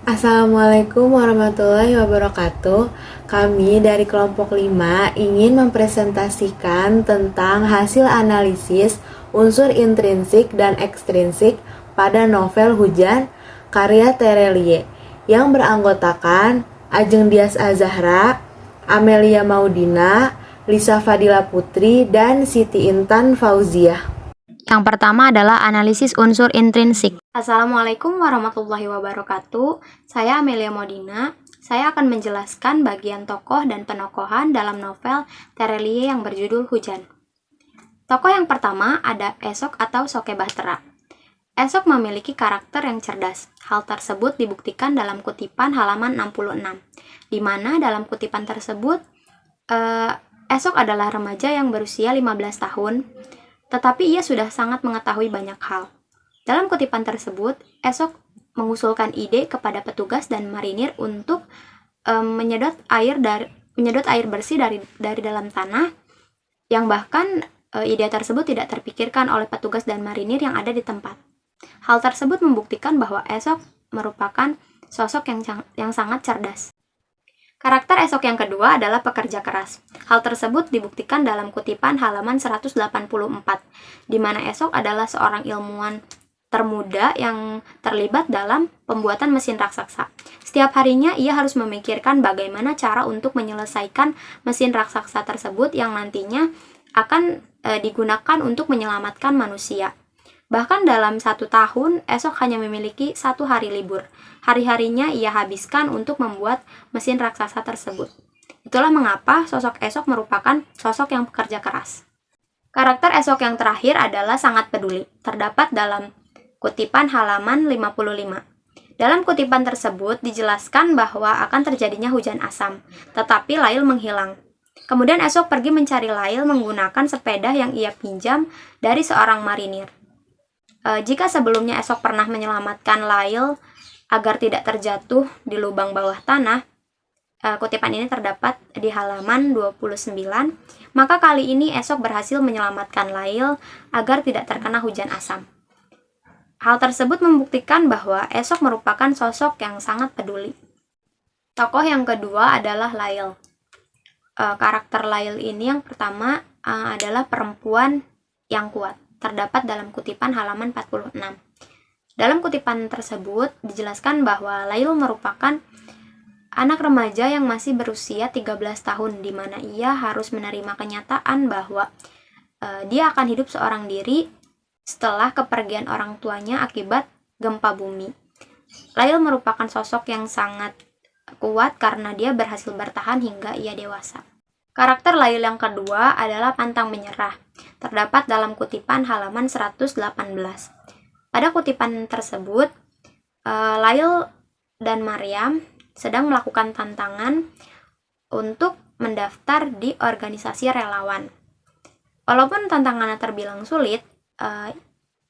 Assalamualaikum warahmatullahi wabarakatuh. Kami dari kelompok 5 ingin mempresentasikan tentang hasil analisis unsur intrinsik dan ekstrinsik pada novel Hujan karya Terelie yang beranggotakan Ajeng Dias Azahra, Amelia Maudina, Lisa Fadila Putri, dan Siti Intan Fauziah. Yang pertama adalah analisis unsur intrinsik. Assalamualaikum warahmatullahi wabarakatuh. Saya Amelia Modina. Saya akan menjelaskan bagian tokoh dan penokohan dalam novel Terelie yang berjudul Hujan. Tokoh yang pertama ada Esok atau Soke Bahtera. Esok memiliki karakter yang cerdas. Hal tersebut dibuktikan dalam kutipan halaman 66, di mana dalam kutipan tersebut Esok adalah remaja yang berusia 15 tahun, tetapi ia sudah sangat mengetahui banyak hal. Dalam kutipan tersebut, Esok mengusulkan ide kepada petugas dan marinir untuk menyedot air bersih dari dalam tanah, yang bahkan ide tersebut tidak terpikirkan oleh petugas dan marinir yang ada di tempat. Hal tersebut membuktikan bahwa Esok merupakan sosok yang sangat cerdas. Karakter Esok yang kedua adalah pekerja keras. Hal tersebut dibuktikan dalam kutipan halaman 184, di mana Esok adalah seorang ilmuwan termuda yang terlibat dalam pembuatan mesin raksasa. Setiap harinya ia harus memikirkan bagaimana cara untuk menyelesaikan mesin raksasa tersebut yang nantinya akan digunakan untuk menyelamatkan manusia. Bahkan dalam 1 tahun, Esok hanya memiliki 1 hari libur. Hari-harinya ia habiskan untuk membuat mesin raksasa tersebut. Itulah mengapa sosok Esok merupakan sosok yang pekerja keras. Karakter Esok yang terakhir adalah sangat peduli. Terdapat dalam kutipan halaman 55. Dalam kutipan tersebut dijelaskan bahwa akan terjadinya hujan asam, tetapi Lail menghilang. Kemudian Esok pergi mencari Lail menggunakan sepeda yang ia pinjam dari seorang marinir. Jika sebelumnya Esok pernah menyelamatkan Lail agar tidak terjatuh di lubang bawah tanah, kutipan ini terdapat di halaman 29, maka kali ini Esok berhasil menyelamatkan Lail agar tidak terkena hujan asam. Hal tersebut membuktikan bahwa Esok merupakan sosok yang sangat peduli. Tokoh yang kedua adalah Lail. Karakter Lail ini yang pertama adalah perempuan yang kuat. Terdapat dalam kutipan halaman 46. Dalam kutipan tersebut dijelaskan bahwa Lail merupakan anak remaja yang masih berusia 13 tahun, di mana ia harus menerima kenyataan bahwa dia akan hidup seorang diri setelah kepergian orang tuanya akibat gempa bumi. Lail merupakan sosok yang sangat kuat karena dia berhasil bertahan hingga ia dewasa. Karakter Lail yang kedua adalah pantang menyerah. Terdapat dalam kutipan halaman 118. Pada kutipan tersebut, Lail dan Maryam sedang melakukan tantangan untuk mendaftar di organisasi relawan. Walaupun tantangannya terbilang sulit,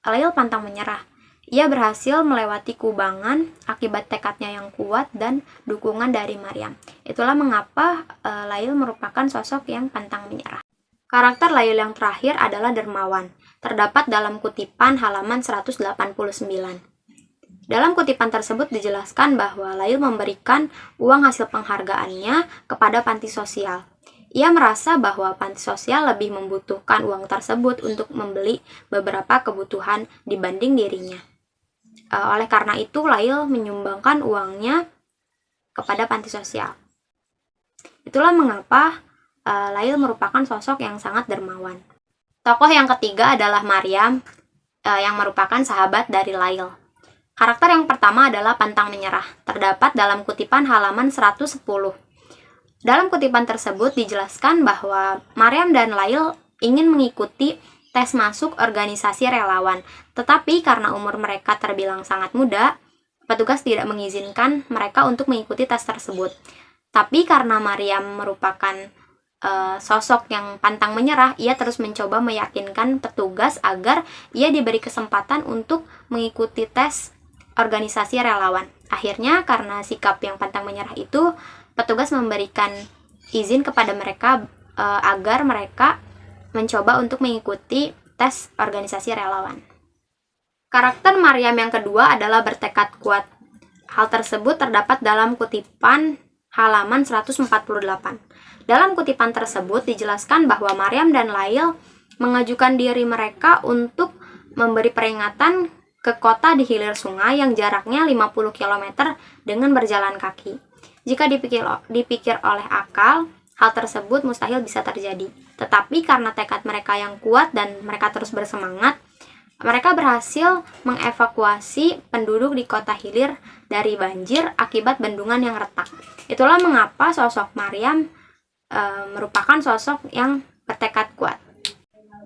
Lail pantang menyerah. Ia berhasil melewati kubangan akibat tekadnya yang kuat dan dukungan dari Maryam. Itulah mengapa Lail merupakan sosok yang pantang menyerah. Karakter Lail yang terakhir adalah dermawan. Terdapat dalam kutipan halaman 189. Dalam kutipan tersebut dijelaskan bahwa Lail memberikan uang hasil penghargaannya kepada panti sosial. Ia merasa bahwa panti sosial lebih membutuhkan uang tersebut untuk membeli beberapa kebutuhan dibanding dirinya. Oleh karena itu, Lail menyumbangkan uangnya kepada panti sosial. Itulah mengapa Lail merupakan sosok yang sangat dermawan. Tokoh yang ketiga adalah Maryam, yang merupakan sahabat dari Lail. Karakter yang pertama adalah pantang menyerah. Terdapat dalam kutipan halaman 110. Dalam kutipan tersebut dijelaskan bahwa Maryam dan Lail ingin mengikuti tes masuk organisasi relawan, tetapi karena umur mereka terbilang sangat muda, petugas tidak mengizinkan mereka untuk mengikuti tes tersebut. Tapi karena Maryam merupakan sosok yang pantang menyerah, ia terus mencoba meyakinkan petugas agar ia diberi kesempatan untuk mengikuti tes organisasi relawan. Akhirnya karena sikap yang pantang menyerah itu, petugas memberikan izin kepada mereka agar mereka mencoba untuk mengikuti tes organisasi relawan. Karakter Maryam yang kedua adalah bertekad kuat. Hal tersebut terdapat dalam kutipan halaman 148. Dalam kutipan tersebut dijelaskan bahwa Maryam dan Lail mengajukan diri mereka untuk memberi peringatan ke kota di hilir sungai yang jaraknya 50 km dengan berjalan kaki. Jika dipikir oleh akal, hal tersebut mustahil bisa terjadi. Tetapi karena tekad mereka yang kuat dan mereka terus bersemangat, mereka berhasil mengevakuasi penduduk di kota hilir dari banjir akibat bendungan yang retak. Itulah mengapa sosok Maryam merupakan sosok yang bertekad kuat.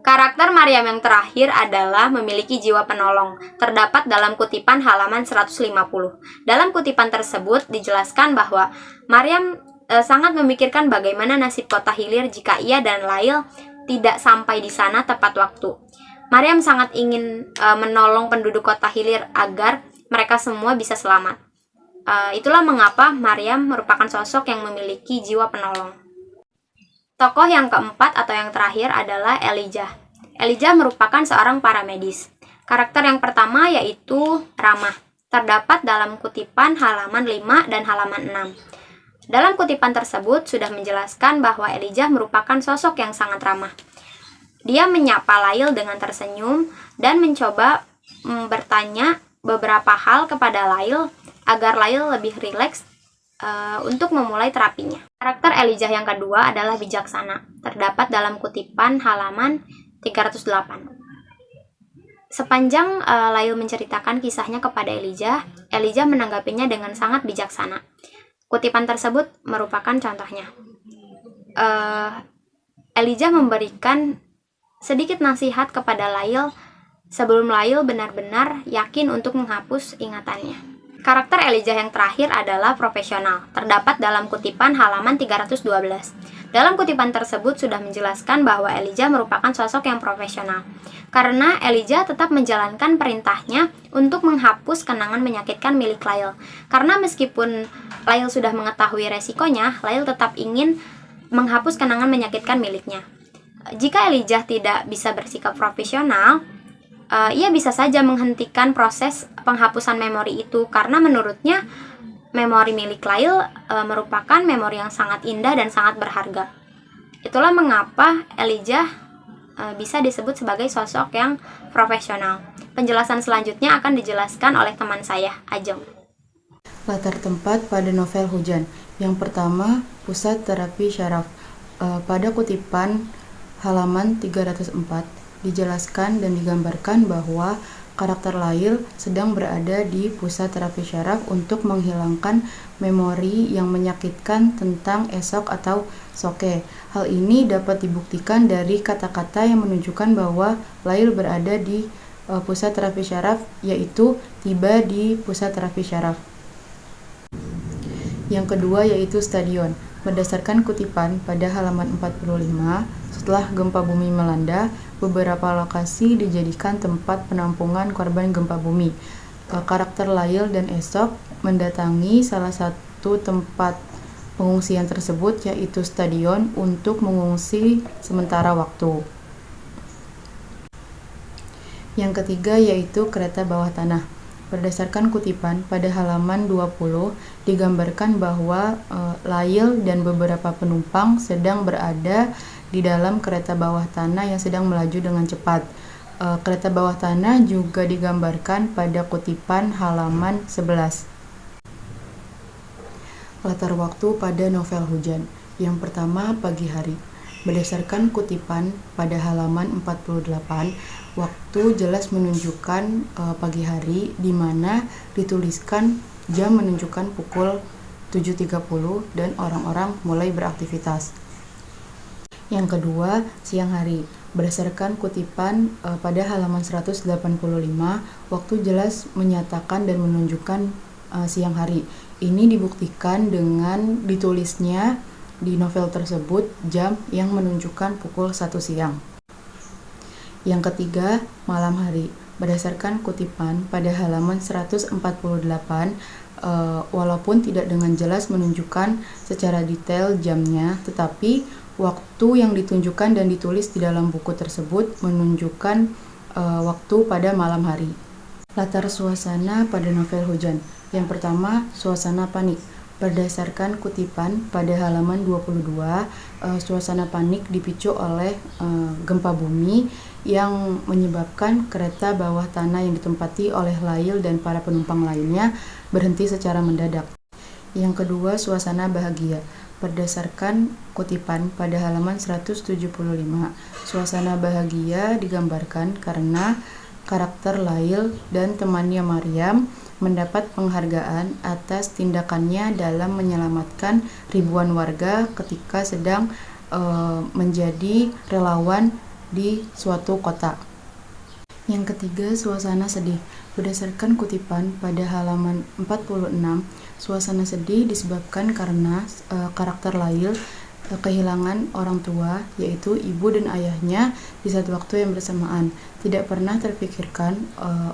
Karakter Maryam yang terakhir adalah memiliki jiwa penolong, terdapat dalam kutipan halaman 150. Dalam kutipan tersebut dijelaskan bahwa Maryam sangat memikirkan bagaimana nasib kota hilir jika ia dan Lail tidak sampai di sana tepat waktu. Maryam sangat ingin menolong penduduk kota hilir agar mereka semua bisa selamat. Itulah mengapa Maryam merupakan sosok yang memiliki jiwa penolong. Tokoh yang keempat atau yang terakhir adalah Elijah. Elijah merupakan seorang paramedis. Karakter yang pertama yaitu Ramah, terdapat dalam kutipan halaman 5 dan halaman 6. Dalam kutipan tersebut sudah menjelaskan bahwa Elijah merupakan sosok yang sangat ramah. Dia menyapa Lail dengan tersenyum dan mencoba bertanya beberapa hal kepada Lail agar Lail lebih rileks untuk memulai terapinya. Karakter Elijah yang kedua adalah bijaksana, terdapat dalam kutipan halaman 308. Sepanjang Lail menceritakan kisahnya kepada Elijah menanggapinya dengan sangat bijaksana. Kutipan tersebut merupakan contohnya. Elijah memberikan sedikit nasihat kepada Lail sebelum Lail benar-benar yakin untuk menghapus ingatannya. Karakter Elijah yang terakhir adalah profesional, terdapat dalam kutipan halaman 312. Dalam kutipan tersebut sudah menjelaskan bahwa Elijah merupakan sosok yang profesional, karena Elijah tetap menjalankan perintahnya untuk menghapus kenangan menyakitkan milik Lail. Karena meskipun Lail sudah mengetahui resikonya, Lail tetap ingin menghapus kenangan menyakitkan miliknya. Jika Elijah tidak bisa bersikap profesional, ia bisa saja menghentikan proses penghapusan memori itu karena menurutnya memori milik Lail merupakan memori yang sangat indah dan sangat berharga. Itulah mengapa Elijah bisa disebut sebagai sosok yang profesional. Penjelasan selanjutnya akan dijelaskan oleh teman saya, Ajeng. Latar tempat pada novel Hujan. Yang pertama, Pusat Terapi Syaraf. Pada kutipan halaman 304 dijelaskan dan digambarkan bahwa karakter Lail sedang berada di pusat terapi syaraf untuk menghilangkan memori yang menyakitkan tentang esok atau soke. Hal ini dapat dibuktikan dari kata-kata yang menunjukkan bahwa Lail berada di pusat terapi syaraf, yaitu tiba di pusat terapi syaraf. Yang kedua yaitu stadion. Berdasarkan kutipan pada halaman 45, setelah gempa bumi melanda, beberapa lokasi dijadikan tempat penampungan korban gempa bumi. Karakter Lail dan Esok mendatangi salah satu tempat pengungsian tersebut, yaitu stadion, untuk mengungsi sementara waktu. Yang ketiga yaitu kereta bawah tanah. Berdasarkan kutipan pada halaman 20 digambarkan bahwa Lail dan beberapa penumpang sedang berada di dalam kereta bawah tanah yang sedang melaju dengan cepat. Kereta bawah tanah juga digambarkan pada kutipan halaman 11. Latar waktu pada novel Hujan. Yang pertama, pagi hari. Berdasarkan kutipan pada halaman 48, waktu jelas menunjukkan pagi hari, di mana dituliskan jam menunjukkan pukul 7.30 dan orang-orang mulai beraktivitas. Yang kedua, siang hari. Berdasarkan kutipan pada halaman 185, waktu jelas menyatakan dan menunjukkan siang hari. Ini dibuktikan dengan ditulisnya di novel tersebut jam yang menunjukkan pukul 1 siang. Yang ketiga, malam hari. Berdasarkan kutipan pada halaman 148, walaupun tidak dengan jelas menunjukkan secara detail jamnya, tetapi waktu yang ditunjukkan dan ditulis di dalam buku tersebut menunjukkan waktu pada malam hari. Latar suasana pada novel Hujan. Yang pertama, suasana panik. Berdasarkan kutipan pada halaman 22, suasana panik dipicu oleh gempa bumi yang menyebabkan kereta bawah tanah yang ditempati oleh Lail dan para penumpang lainnya berhenti secara mendadak. Yang kedua, suasana bahagia. Berdasarkan kutipan pada halaman 175, suasana bahagia digambarkan karena karakter Lail dan temannya Maryam mendapat penghargaan atas tindakannya dalam menyelamatkan ribuan warga ketika sedang menjadi relawan di suatu kota. Yang ketiga, suasana sedih. Berdasarkan kutipan pada halaman 46, suasana sedih disebabkan karena karakter Lail kehilangan orang tua, yaitu ibu dan ayahnya di satu waktu yang bersamaan. Tidak pernah terpikirkan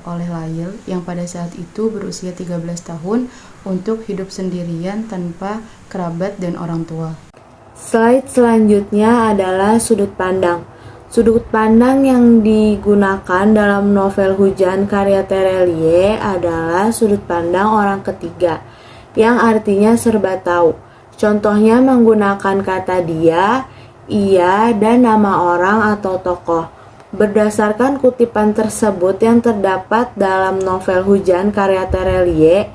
oleh Lail yang pada saat itu berusia 13 tahun untuk hidup sendirian tanpa kerabat dan orang tua. Slide selanjutnya adalah sudut pandang. Sudut pandang yang digunakan dalam novel Hujan karya Terelie adalah sudut pandang orang ketiga, yang artinya serba tahu. Contohnya menggunakan kata dia, ia, dan nama orang atau tokoh. Berdasarkan kutipan tersebut yang terdapat dalam novel Hujan karya Terelie,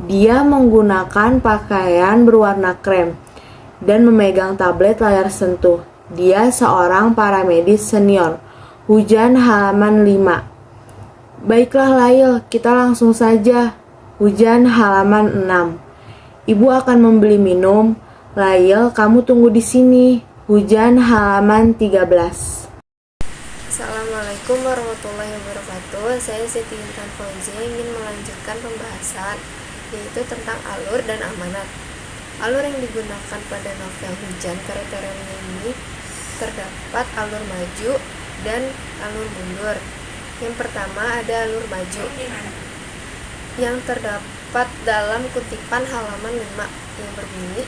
dia menggunakan pakaian berwarna krem dan memegang tablet layar sentuh. Dia seorang paramedis senior. Hujan halaman 5. Baiklah Lail, kita langsung saja. Hujan halaman 6. Ibu akan membeli minum. Lail, kamu tunggu di sini. Hujan halaman 13. Assalamualaikum warahmatullahi wabarakatuh. Saya Siti Intan Fauzia ingin melanjutkan pembahasan, yaitu tentang alur dan amanat. Alur yang digunakan pada novel Hujan karya Terelie ini terdapat alur maju dan alur mundur. Yang pertama ada alur maju yang terdapat dalam kutipan halaman 5 yang berbunyi,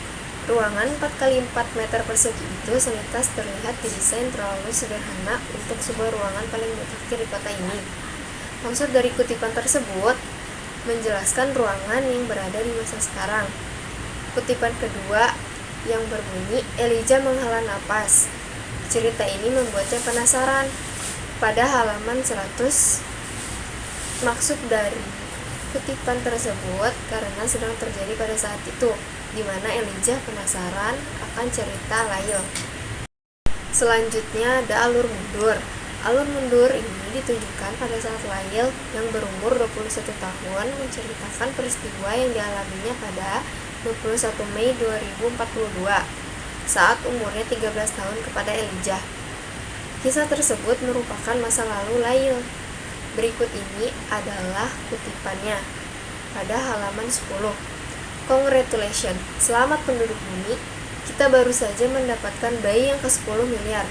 ruangan 4x4 meter persegi itu selintas terlihat didesain terlalu sederhana untuk sebuah ruangan paling mutakhir di kota ini. Maksud dari kutipan tersebut menjelaskan ruangan yang berada di masa sekarang. Kutipan kedua yang berbunyi, Elijah menghela napas. Cerita ini membuatnya penasaran. Pada halaman 100, maksud dari kutipan tersebut karena sedang terjadi pada saat itu, di mana Elijah penasaran akan cerita Lail. Selanjutnya ada alur mundur. Alur mundur ini ditunjukkan pada saat Lail yang berumur 21 tahun menceritakan peristiwa yang dialaminya pada 21 Mei 2042 saat umurnya 13 tahun kepada Elijah. Kisah tersebut merupakan masa lalu Lail. Berikut ini adalah kutipannya pada halaman 10. Congratulations, selamat penduduk bumi, kita baru saja mendapatkan bayi yang ke-10 miliar.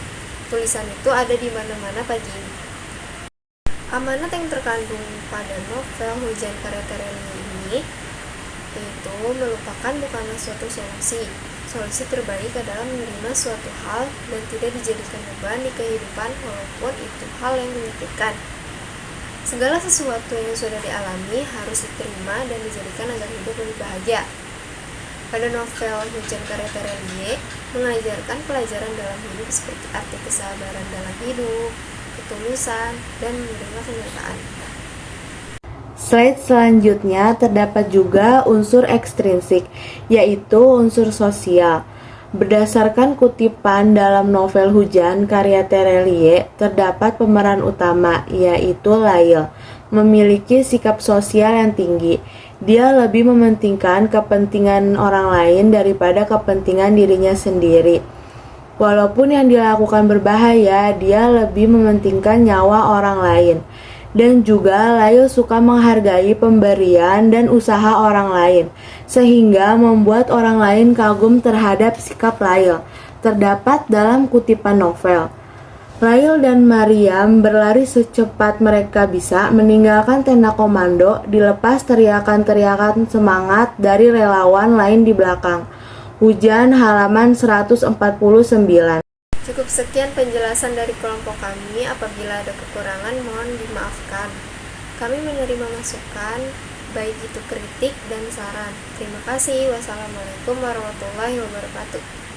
Tulisan itu ada di mana-mana pagi ini. Amanat yang terkandung pada novel Hujan karya Terelie ini yaitu melupakan bukanlah suatu solusi. Solusi terbaik adalah menerima suatu hal dan tidak dijadikan beban di kehidupan walaupun itu hal yang menyakitkan. Segala sesuatu yang sudah dialami harus diterima dan dijadikan agar hidup lebih bahagia. Pada novel Hujan karya Terelie mengajarkan pelajaran dalam hidup seperti arti kesabaran dalam hidup, ketulusan, dan menerima kenyataan. Slide selanjutnya terdapat juga unsur ekstrinsik, yaitu unsur sosial. Berdasarkan kutipan dalam novel Hujan karya Terelie, terdapat pemeran utama, yaitu Lail, memiliki sikap sosial yang tinggi. Dia lebih mementingkan kepentingan orang lain daripada kepentingan dirinya sendiri. Walaupun yang dilakukan berbahaya, dia lebih mementingkan nyawa orang lain. Dan juga Lail suka menghargai pemberian dan usaha orang lain, sehingga membuat orang lain kagum terhadap sikap Lail. Terdapat dalam kutipan novel. Lail dan Maryam berlari secepat mereka bisa meninggalkan tenda komando dilepas teriakan-teriakan semangat dari relawan lain di belakang. Hujan halaman 149. Cukup sekian penjelasan dari kelompok kami. Apabila ada kekurangan mohon dimaafkan. Kami menerima masukan baik itu kritik dan saran. Terima kasih. Wassalamualaikum warahmatullahi wabarakatuh.